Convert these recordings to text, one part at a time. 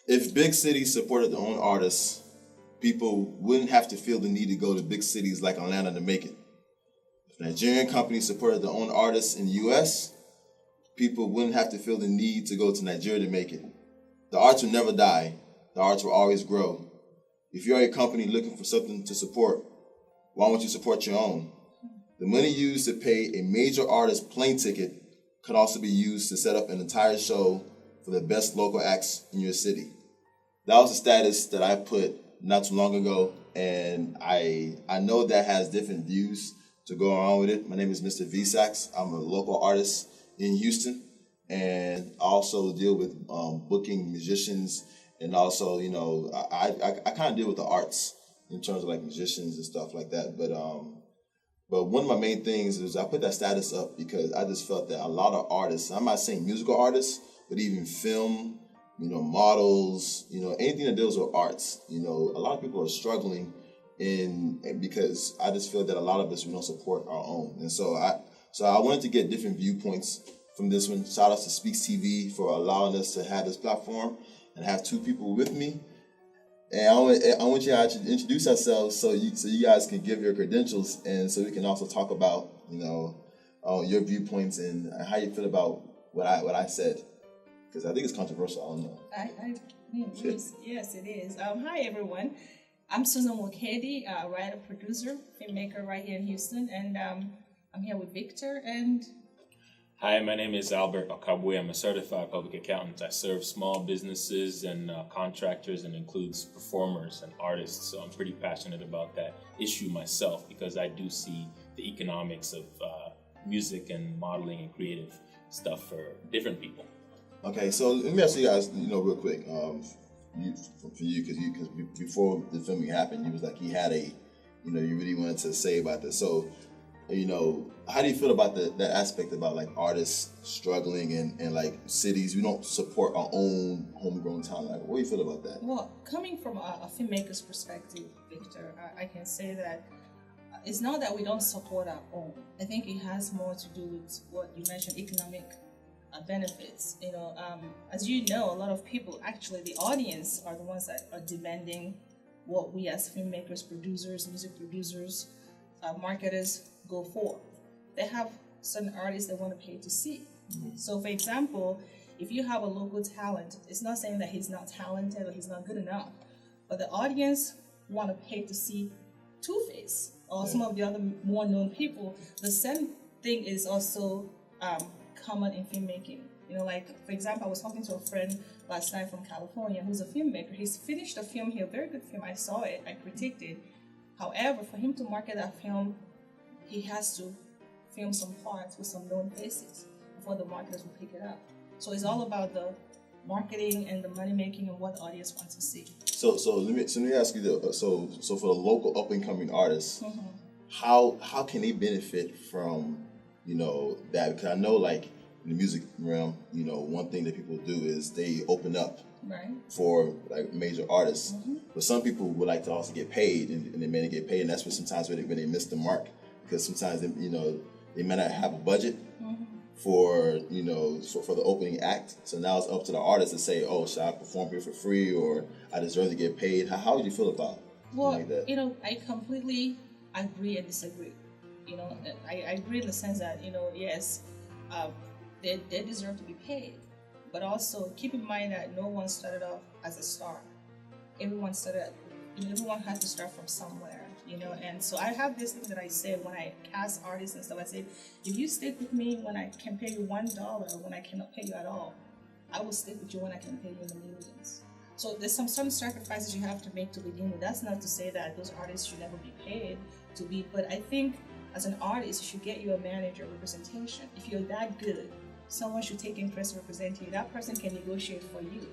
If big cities supported their own artists, people wouldn't have to feel the need to go to big cities like Atlanta to make it. If Nigerian companies supported their own artists in the US, people wouldn't have to feel the need to go to Nigeria to make it. The arts will never die. The arts will always grow. If you're a company looking for something to support, why won't you support your own? The money used to pay a major artist plane ticket could also be used to set up an entire show for the best local acts in your city. That was the status that I put not too long ago, and I know that has different views to go along with it. My name is Mr. V-Sax. I'm a local artist in Houston, and I also deal with booking musicians, and also, I kind of deal with the arts in terms of like musicians and stuff like that. But one of my main things is I put that status up because I just felt that a lot of artists, I'm not saying musical artists, but even film, models, anything that deals with arts, a lot of people are struggling because I just feel that a lot of us, we don't support our own. And so I wanted to get different viewpoints from this one. Shout out to Speakstv for allowing us to have this platform and have two people with me. And I want you guys to introduce ourselves so you guys can give your credentials, and so we can also talk about, your viewpoints and how you feel about what I said. Because I think it's controversial. I don't know. Yes, it is. Hi, everyone. I'm Susan Wakedi, writer, producer, filmmaker right here in Houston, and I'm here with Victor. And hi, my name is Albert Okabwe. I'm a certified public accountant. I serve small businesses and contractors, and includes performers and artists. So I'm pretty passionate about that issue myself because I do see the economics of music and modeling and creative stuff for different people. Okay, so let me ask you guys, real quick, for you, because before the filming happened, you was like, you had you really wanted to say about this. So, how do you feel about that aspect about like artists struggling and like cities, we don't support our own homegrown talent? Like, what do you feel about that? Well, coming from a filmmaker's perspective, Victor, I can say that it's not that we don't support our own. I think it has more to do with what you mentioned, economic benefits. As you know, a lot of people, actually the audience, are the ones that are demanding what we as filmmakers, producers, music producers, marketers go for. They have certain artists they want to pay to see. Mm-hmm. So for example, if you have a local talent, it's not saying that he's not talented or he's not good enough, but the audience want to pay to see Two-Face or some of the other more known people. The same thing is also common in filmmaking. Like, for example, I was talking to a friend last night from California who's a filmmaker. He's finished a film here, a very good film. I saw it, I critiqued it. However, for him to market that film, he has to film some parts with some known faces before the marketers will pick it up. So it's all about the marketing and the money making and what the audience wants to see. So let me ask you so for the local up and coming artists, mm-hmm. how can they benefit from that? Because I know like in the music realm, one thing that people do is they open up for like major artists. Mm-hmm. But some people would like to also get paid, and they may get paid, and that's when sometimes when they miss the mark, because sometimes they may not have a budget mm-hmm. for for the opening act. So now it's up to the artist to say, oh, should I perform here for free, or I deserve to get paid? How would you feel about like that? I completely agree and disagree. I agree in the sense that yes, they deserve to be paid, but also keep in mind that no one started off as a star. Everyone has to start from somewhere, and so I have this thing that I say when I cast artists and stuff. I say, if you stick with me when I can pay you $1, when I cannot pay you at all, I will stick with you when I can pay you in the millions. So there's some sacrifices you have to make to begin with. That's not to say that those artists should never be paid to be, but I think as an artist, you should get you a manager representation. If you're that good, someone should take interest in representing you. That person can negotiate for you.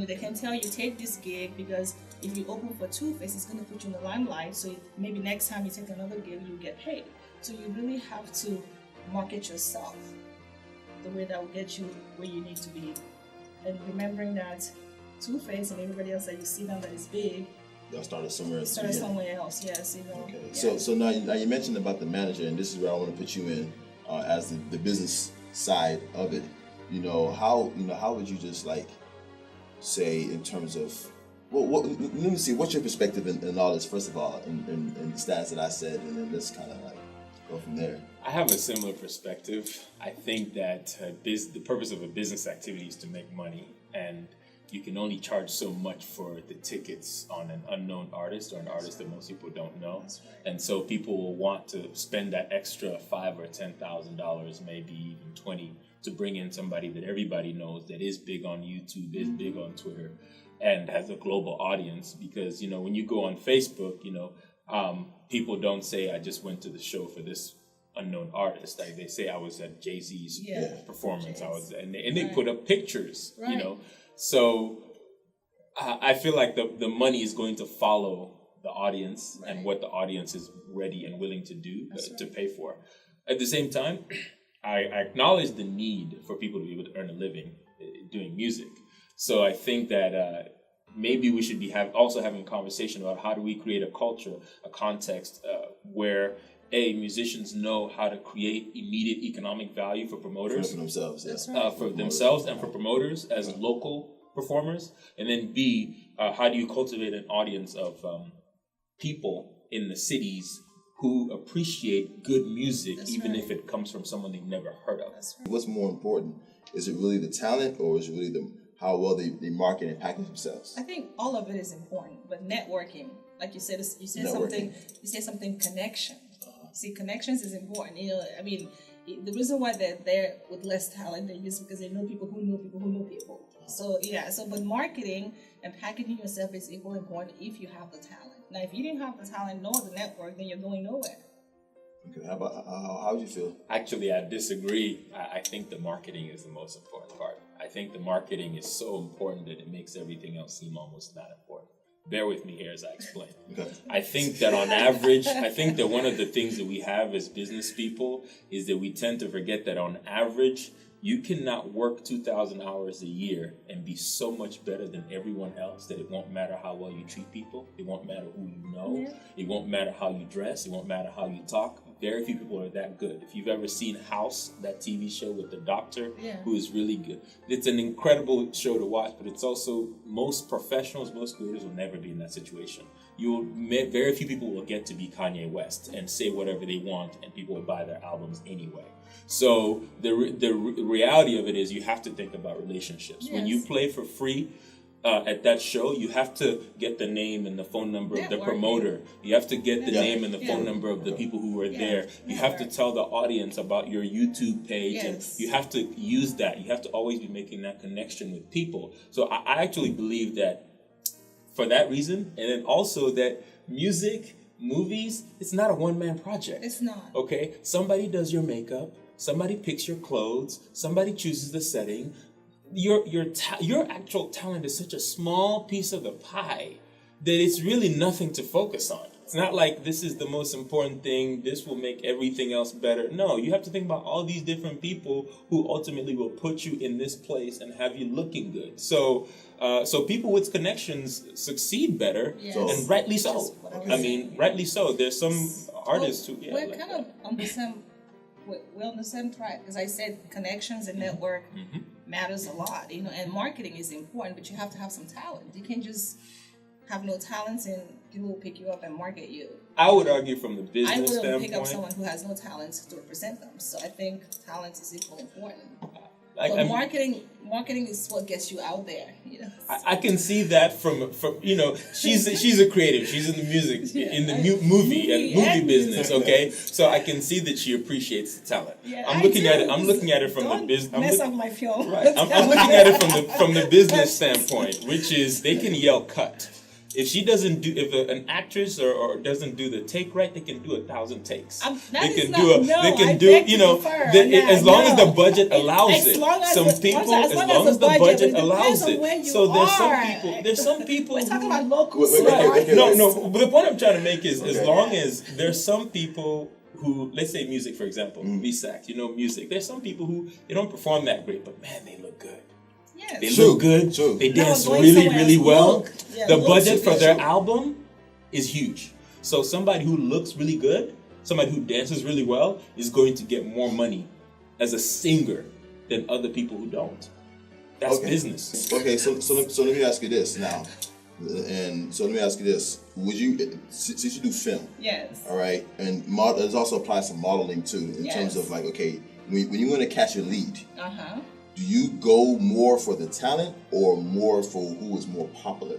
They can tell you, take this gig, because if you open for Two-Face, it's going to put you in the limelight. So maybe next time you take another gig, you get paid. So you really have to market yourself the way that will get you where you need to be. And remembering that Two-Face and everybody else that you see now that is big, y'all started somewhere else. Yes. Okay. Yeah. So now you mentioned about the manager, and this is where I want to put you in as the business side of it. How would you just like say, in terms of, well, let me see, what's your perspective in all this, first of all, in the stats that I said, and then let's kind of like go from there. I have a similar perspective. I think that the purpose of a business activity is to make money, and you can only charge so much for the tickets on an unknown artist or an artist that most people don't know. That's right. And so people will want to spend that extra $5,000 or $10,000, maybe even $20,000, to bring in somebody that everybody knows, that is big on YouTube, is big on Twitter, and has a global audience. Because, you know, when you go on Facebook, you know, people don't say, I just went to the show for this unknown artist. Like, they say, I was at Jay-Z's performance. I was, and they put up pictures, you know. So I feel like the money is going to follow the audience and what the audience is ready and willing to do, to pay for. At the same time, I acknowledge the need for people to be able to earn a living doing music. So I think that maybe we should be also having a conversation about how do we create a culture, a context where musicians know how to create immediate economic value for promoters, For themselves, for themselves and for promoters as local performers, and then B, how do you cultivate an audience of people in the cities who appreciate good music, even if it comes from someone they've never heard of. What's more important? Is it really the talent, or is it really how well they market and package themselves? I think all of it is important, but networking, like you said, something connection. See, connections is important. You know, I mean, the reason why they're there with less talent is because they know people who know people who know people. So but marketing and packaging yourself is equally important if you have the talent. Now, if you didn't have the talent nor the network, then you're going nowhere. Okay, how would you feel? Actually, I disagree. I think the marketing is the most important part. I think the marketing is so important that it makes everything else seem almost not important. Bear with me here as I explain. Okay. I think that on average, one of the things that we have as business people is that we tend to forget that on average, you cannot work 2,000 hours a year and be so much better than everyone else that it won't matter how well you treat people. It won't matter who you know. Yeah. It won't matter how you dress. It won't matter how you talk. Very few people are that good. If you've ever seen House, that TV show with the doctor, who is really good. It's an incredible show to watch, but it's also, most professionals, most creators will never be in that situation. Very few people will get to be Kanye West and say whatever they want, and people will buy their albums anyway. So the reality of it is you have to think about relationships. Yes. When you play for free at that show, you have to get the name and the phone number of the promoter. You have to get the name and the phone number of the people who were there. You have to tell the audience about your YouTube page, and you have to use that. You have to always be making that connection with people. So I actually believe that for that reason, and then also that music, movies, it's not a one-man project. It's not. Okay? Somebody does your makeup. Somebody picks your clothes. Somebody chooses the setting. Your actual talent is such a small piece of the pie that it's really nothing to focus on. It's not like this is the most important thing, this will make everything else better. No, you have to think about all these different people who ultimately will put you in this place and have you looking good. So people with connections succeed better, and rightly so. Rightly so. There's some artists who... we're like kind of on the same... We're on the same track. As I said, connections and network matters a lot, you know, and marketing is important, but you have to have some talent. You can't just have no talents and people will pick you up and market you. I would argue from the business standpoint. I wouldn't pick up someone who has no talent to represent them. So I think talent is equally important. But marketing is what gets you out there, you know. I can see that from you know, she's a creative. She's in the music, in the movie business. Okay, so I can see that she appreciates the talent. Yeah, I'm looking at it from the business. Mess up my film. Right. I'm looking at it from the business standpoint, which is they can yell cut. If an actress or doesn't do the take right, they can do 1,000 takes. As long as the budget allows it. As long as the budget allows it. So there's some people. We're talking about local. Right. No. But the point I'm trying to make is, as long as there's some people who, let's say music, for example, VSAC, music. There's some people who they don't perform that great, but man, they look good. Yes. They look good. True. They dance really, really well. The budget for their album is huge. So somebody who looks really good, somebody who dances really well, is going to get more money as a singer than other people who don't. That's business. Okay, so let me ask you this now. And so let me ask you this: would you, since you do film, Yes. all right, and it also applies to modeling too, in terms of like, okay, when you want to catch a lead, do you go more for the talent or more for who is more popular?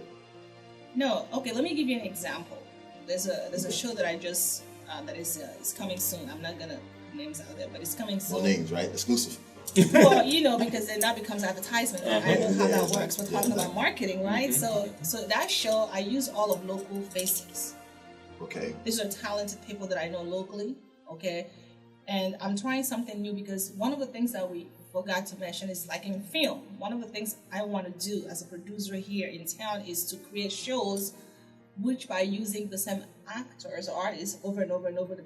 No. Okay, let me give you an example. There's a show that I just that is coming soon. I'm not gonna put names out there, but it's coming soon. No names, right? Exclusive. Well, because then that becomes advertisement. I know how that works. We're talking about marketing, right? So that show, I use all of local faces. Okay. These are talented people that I know locally, okay? And I'm trying something new because one of the things that we forgot to mention is like in film. One of the things I want to do as a producer here in town is to create shows which by using the same actors or artists over and over and over, they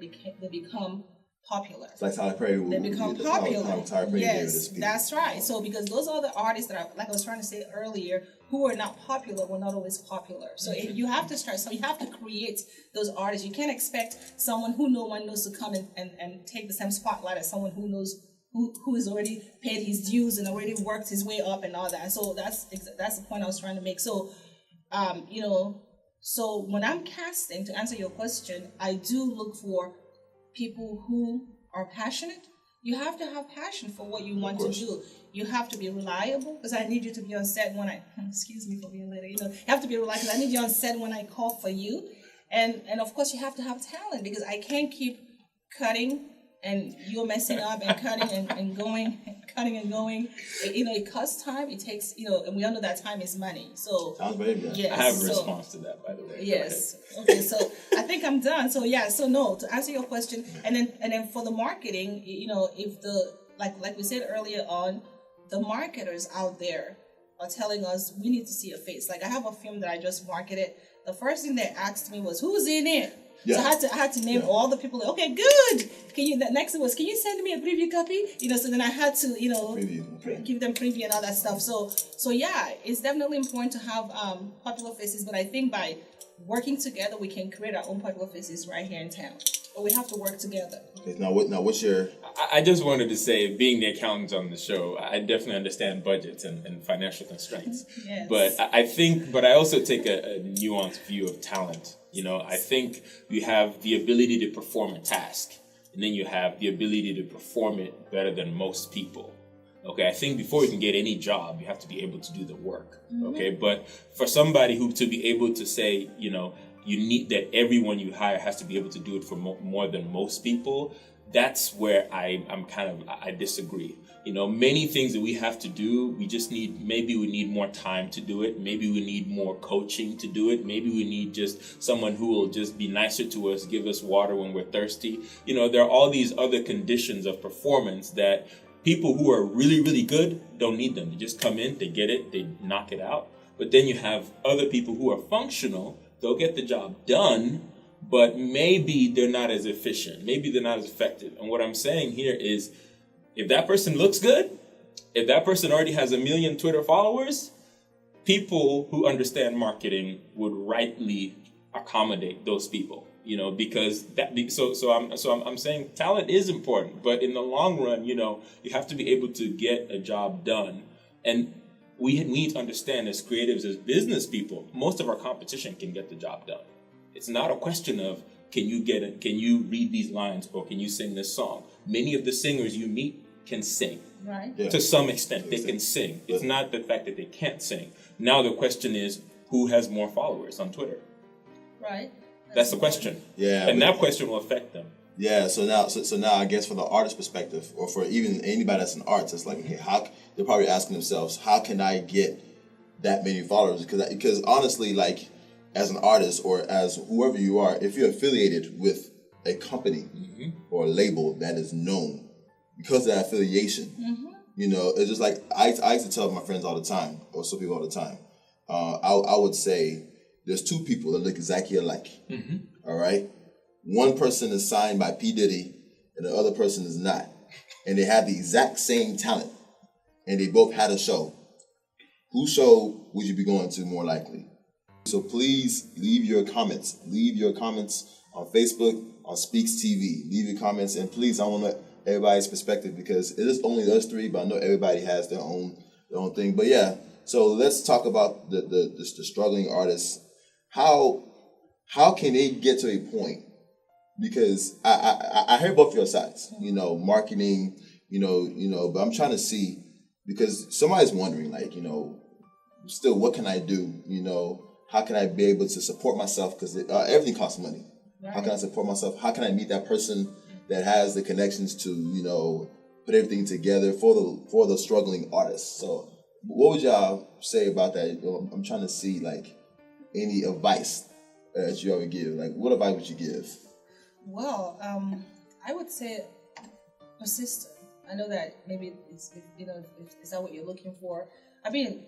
become popular. It's like Tyler Perry. They become popular. Tyler Perry yes, that's right. So because those are the artists that like I was trying to say earlier, who are not popular, were not always popular. So you have to start. So you have to create those artists. You can't expect someone who no one knows to come and take the same spotlight as someone who knows who has already paid his dues and already worked his way up and all that. So that's the point I was trying to make. So, so when I'm casting, to answer your question, I do look for people who are passionate. You have to have passion for what you want to do. You have to be reliable because I need you to be on set when excuse me for being late, you have to be reliable because I need you on set when I call for you. And of course you have to have talent because I can't keep cutting and you're messing up and cutting and going. It costs time. It takes, and we all know that time is money. So sounds very good. Yes, I have a response to that, by the way. Yes. Okay. So I think I'm done. So so no. To answer your question, and then for the marketing, if like we said earlier on, the marketers out there are telling us we need to see a face. Like I have a film that I just marketed. The first thing they asked me was, "Who's in it?" Yeah. So I had to name all the people. Okay, good. The next one was, can you send me a preview copy? So then I had to, give them preview and all that stuff. So yeah, it's definitely important to have popular faces. But I think by working together, we can create our own popular faces right here in town. But we have to work together. Okay, now what's your? I just wanted to say, being the accountant on the show, I definitely understand budgets and financial constraints. Yes. But I also take a nuanced view of talent. I think you have the ability to perform a task, and then you have the ability to perform it better than most people. Okay, I think before you can get any job, you have to be able to do the work. Okay, but for somebody to be able to say, you need that everyone you hire has to be able to do it for more than most people. That's where I disagree. Many things that we have to do, maybe we need more time to do it. Maybe we need more coaching to do it. Maybe we need just someone who will just be nicer to us, give us water when we're thirsty. There are all these other conditions of performance that people who are really, really good don't need them. They just come in, they get it, they knock it out. But then you have other people who are functional. They'll get the job done, but maybe they're not as efficient. Maybe they're not as effective. And what I'm saying here is, if that person looks good, if that person already has 1 million Twitter followers, people who understand marketing would rightly accommodate those people. Because I'm saying talent is important, but in the long run, you have to be able to get a job done. And we need to understand as creatives, as business people, most of our competition can get the job done. It's not a question of can you read these lines or can you sing this song? Many of the singers you meet can sing. Right. Yeah. To some extent, they can sing. It's not the fact that they can't sing. Now the question is, who has more followers on Twitter? Right. That's the question. Yeah. And that question will affect them. Yeah, so now I guess from the artist perspective, or for even anybody that's an artist, it's like, okay, they're probably asking themselves, how can I get that many followers? Because honestly, like as an artist or as whoever you are, if you're affiliated with a company or a label that is known because of that affiliation, it's just like I used to tell my friends all the time, or some people all the time. I would say there's two people that look exactly alike. All right. One person is signed by P. Diddy and the other person is not. And they have the exact same talent. And they both had a show. Whose show would you be going to more likely? So please leave your comments. Leave your comments on Facebook, on Speakstv. Leave your comments. And please, I want to know everybody's perspective because it is only us three, but I know everybody has their own their own thing. But yeah, so let's talk about the struggling artists. How can they get to a point? Because I hear both your sides, marketing, but I'm trying to see, because somebody's wondering, like, still, what can I do? How can I be able to support myself? Because everything costs money. Right. How can I support myself? How can I meet that person that has the connections to, put everything together for the struggling artists? So what would y'all say about that? I'm trying to see, like, any advice that you ever give. Like, what advice would you give? Well, I would say persistent. I know that maybe it's, if is that what you're looking for? I mean,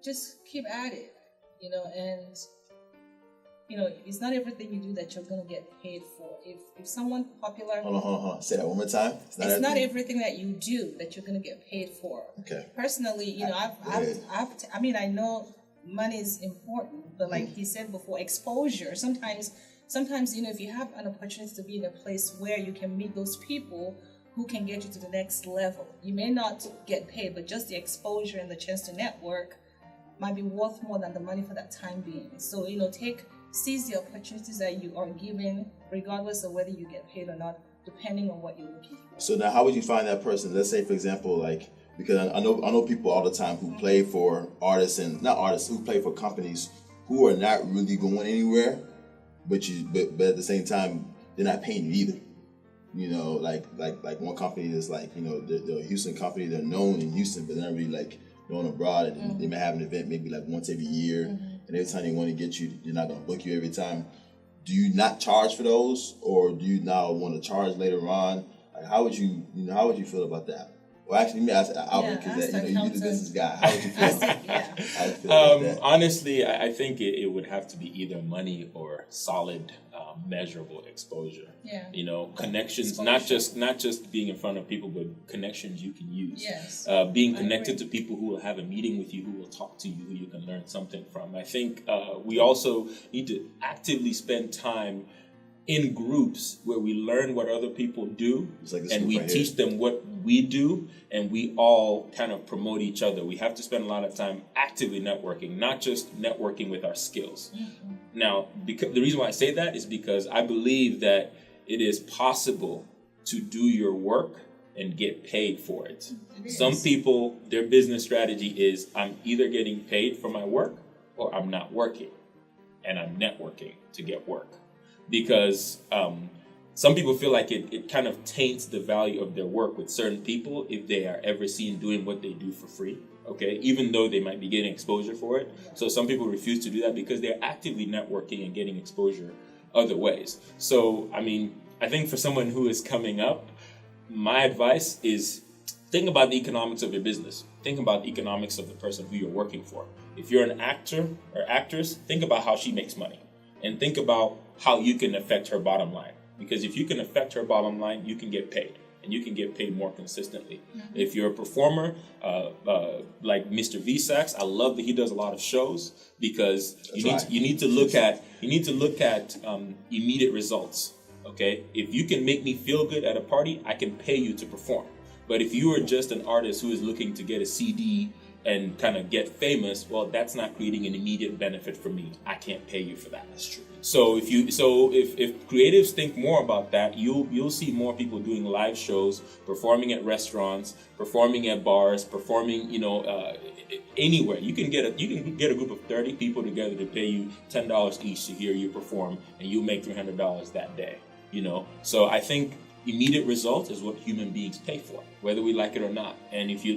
just keep at it, and it's not everything you do that you're gonna get paid for. If someone popular, hold on, say that one more time. It's not everything that you do that you're gonna get paid for. Okay. Personally, I know money is important, but like he said before, exposure. Sometimes, if you have an opportunity to be in a place where you can meet those people who can get you to the next level, you may not get paid, but just the exposure and the chance to network might be worth more than the money for that time being. So, seize the opportunities that you are given, regardless of whether you get paid or not, depending on what you're looking for. So now, how would you find that person? Let's say, for example, like, because I know people all the time who play for artists and not artists, who play for companies who are not really going anywhere, but at the same time they're not paying you either. Like one company is like, they're a Houston company, they're known in Houston, but they're not really like known abroad, and they may have an event maybe like once every year, and every time they want to get you, they're not going to book you every time. Do you not charge for those, or do you now want to charge later on? Like, how would you feel about that? Well, actually, let me ask Albert, because you're the business guy. How would you feel? How would you feel about that? Honestly, I think it would have to be either money or solid, measurable exposure. Yeah. Connections, not just being in front of people, but connections you can use. Yes. Being connected to people who will have a meeting with you, who will talk to you, who you can learn something from. I think we also need to actively spend time in groups where we learn what other people do, and we teach them what we do, and we all kind of promote each other. We have to spend a lot of time actively networking, not just networking with our skills. Mm-hmm. Now, the reason why I say that is because I believe that it is possible to do your work and get paid for it. Some people, their business strategy is, I'm either getting paid for my work or I'm not working, and I'm networking to get work. Because some people feel like it kind of taints the value of their work with certain people if they are ever seen doing what they do for free, okay? Even though they might be getting exposure for it. So some people refuse to do that because they're actively networking and getting exposure other ways. So, I think for someone who is coming up, my advice is think about the economics of your business. Think about the economics of the person who you're working for. If you're an actor or actress, think about how she makes money. And think about how you can affect her bottom line. Because if you can affect her bottom line, you can get paid. And you can get paid more consistently. Mm-hmm. If you're a performer, like Mr. V-Sax, I love that he does a lot of shows, because you need to look at immediate results. Okay? If you can make me feel good at a party, I can pay you to perform. But if you are just an artist who is looking to get a CD and kind of get famous, well, that's not creating an immediate benefit for me. I can't pay you for that. That's true. So if creatives think more about that, you'll see more people doing live shows, performing at restaurants, performing at bars, performing anywhere. You can get a group of 30 people together to pay you $10 each to hear you perform, and you make $300 that day. So I think immediate results is what human beings pay for, whether we like it or not. And if you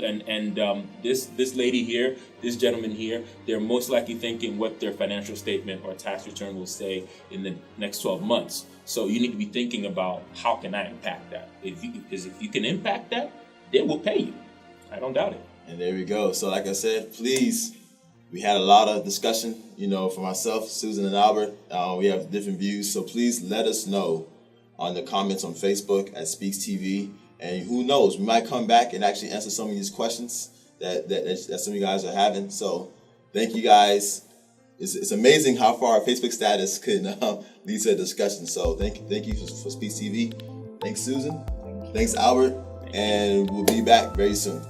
this lady here, this gentleman here, they're most likely thinking what their financial statement or tax return will say in the next 12 months. So you need to be thinking about, how can I impact that? Because if you can impact that, they will pay you. I don't doubt it. And there we go. So like I said, please, we had a lot of discussion, for myself, Susan, and Albert. We have different views. So please let us know on the comments on Facebook at Speakstv. And who knows, we might come back and actually answer some of these questions that some of you guys are having. So thank you guys. It's amazing how far our Facebook status could lead to a discussion. So thank you for Speakstv. Thanks, Susan. Thanks, Albert. And we'll be back very soon.